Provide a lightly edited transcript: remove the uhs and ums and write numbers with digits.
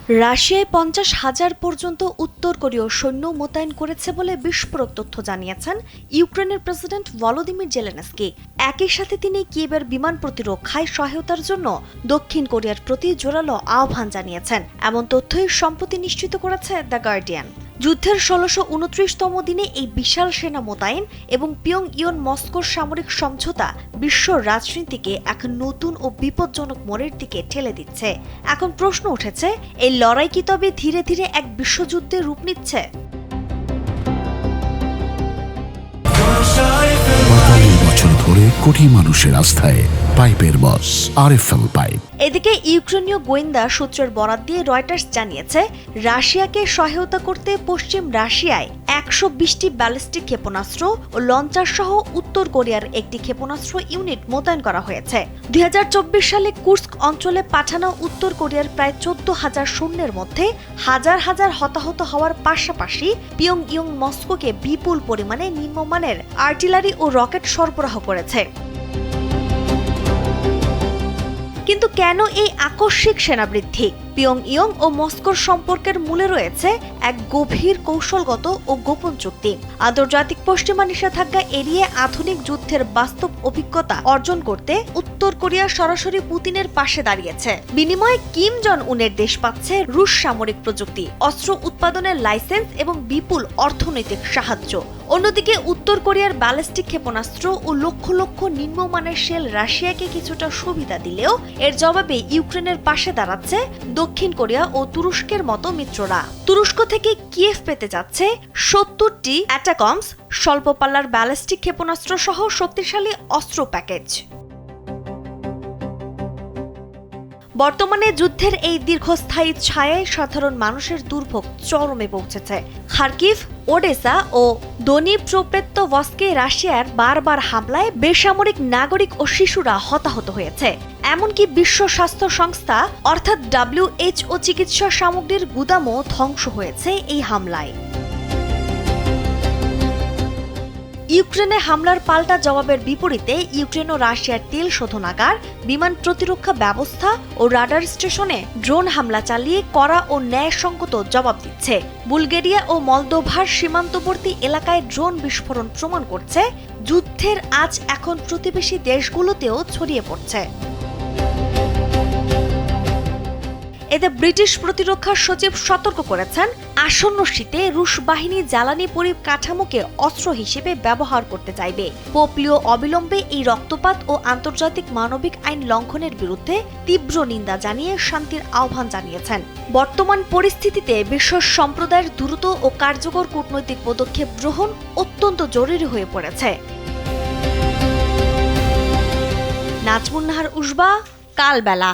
রাশিয়ায় 50,000 পর্যন্ত উত্তর কোরীয় সৈন্য মোতায়েন করেছে বলে বিস্ফোরক তথ্য জানিয়েছেন ইউক্রেনের প্রেসিডেন্ট ভলোদিমির জেলেনস্কি। একই সাথে তিনি কিয়েভের বিমান প্রতিরক্ষায় সহায়তার জন্য দক্ষিণ কোরিয়ার প্রতি জোরালো আহ্বান জানিয়েছেন। এমন তথ্যই সম্প্রতি নিশ্চিত করেছে দ্য গার্ডিয়ান। যুদ্ধের 1629তম দিনে এই বিশাল সেনা মোতায়েন এবং পিয়ংইয়ং মস্কোর সামরিক সমঝোতা বিশ্ব রাজনীতিকে এক নতুন ও বিপজ্জনক মোড়ের দিকে ঠেলে দিচ্ছে। এখন প্রশ্ন উঠেছে, এই লড়াই কি তবে ধীরে ধীরে এক বিশ্বযুদ্ধের রূপ নিচ্ছে? বছর ধরে কোটি মানুষের আস্থায় পাইপের বস আরএফএল পাইপ। এদিকে ইউক্রেনীয় গোয়েন্দা সূত্রের বরাত দিয়ে রয়টার্স জানিয়েছে, রাশিয়াকে সহায়তা করতে পশ্চিম রাশিয়ায় 120টি ব্যালিস্টিক ক্ষেপণাস্ত্র ও লঞ্চার সহ উত্তর কোরিয়ার একটি ক্ষেপণাস্ত্র ইউনিট মোতায়েন করা হয়েছে। 2024 সালে কুর্স্ক অঞ্চলে পাঠানো উত্তর কোরিয়ার প্রায় 14,000 সৈন্যের মধ্যে হাজার হাজার হতাহত হওয়ার পাশাপাশি পিয়ংইয়ং মস্কোকে বিপুল পরিমাণে নিম্নমানের আর্টিলারি ও রকেট সরবরাহ করেছে। কিন্তু কেন এই আকস্মিক সেনাবৃদ্ধি? পিয়ংইয়ং ও মস্কোর সম্পর্কের মূলে রয়েছে এক গভীর কৌশলগত ও গোপন চুক্তি। আন্তর্জাতিক পশ্চিমা নিষেধাজ্ঞা এড়িয়ে আধুনিক যুদ্ধের বাস্তব অভিজ্ঞতা অর্জন করতে উত্তর কোরিয়া সরাসরি পুতিনের পাশে দাঁড়িয়েছে। বিনিময়ে কিম জন উনের দেশ পাচ্ছে রুশ সামরিক প্রযুক্তি, অস্ত্র উৎপাদনের লাইসেন্স এবং বিপুল অর্থনৈতিক সাহায্য। অন্যদিকে উত্তর কোরিয়ার ব্যালিস্টিক ক্ষেপণাস্ত্র ও লক্ষ লক্ষ নিম্নমানের শেল রাশিয়াকে কিছুটা সুবিধা দিলেও এর জবাবে ইউক্রেনের পাশে দাঁড়াচ্ছে দক্ষিণ কোরিয়া ও তুরস্কের মতো মিত্ররা। তুরস্ক থেকে কিয়েভ পেতে যাচ্ছে 70টি অ্যাটাকমস, স্বল্প পাল্লার ব্যালিস্টিক ক্ষেপণাস্ত্র সহ শক্তিশালী অস্ত্র প্যাকেজ। বর্তমানে যুদ্ধের এই দীর্ঘস্থায়ী ছায়ায় সাধারণ মানুষের দুর্ভোগ চরমে পৌঁছেছে। খার্কিভ, ওডেসা ও দনিপ্রোপেত্রভস্কে রাশিয়ার বারবার হামলায় বেসামরিক নাগরিক ও শিশুরা হতাহত হয়েছে। এমনকি বিশ্ব স্বাস্থ্য সংস্থা অর্থাৎ WHO চিকিৎসা সামগ্রীর গুদামও ধ্বংস হয়েছে এই হামলায়। ইউক্রেনে হামলার পাল্টা জবাবের বিপরীতে ইউক্রেন ও রাশিয়ার তেল শোধনাগার, বিমান প্রতিরক্ষা ব্যবস্থা ও রাডার স্টেশনে ড্রোন হামলা চালিয়ে কড়া ও ন্যায়সঙ্গত জবাব দিচ্ছে। বুলগেরিয়া ও মলদোভার সীমান্তবর্তী এলাকায় ড্রোন বিস্ফোরণ প্রমাণ করছে যুদ্ধের আঁচ এখন প্রতিবেশী দেশগুলোতেও ছড়িয়ে পড়ছে। এতে ব্রিটিশ প্রতিরক্ষা সচিব সতর্ক করেছেন, আসন্ন শীতে রুশ বাহিনী জ্বালানি পরিকাঠামোকে অস্ত্র হিসেবে ব্যবহার করতে চাইবে। পোপলিও অবিলম্বে এই রক্তপাত ও আন্তর্জাতিক মানবিক আইন লঙ্ঘনের বিরুদ্ধে তীব্র নিন্দা জানিয়ে শান্তির আহ্বান জানিয়েছেন। বর্তমান পরিস্থিতিতে বিশ্ব সম্প্রদায়ের দ্রুত ও কার্যকর কূটনৈতিক পদক্ষেপ গ্রহণ অত্যন্ত জরুরি হয়ে পড়েছে। নাজমুন নাহার উসবা, কালবেলা।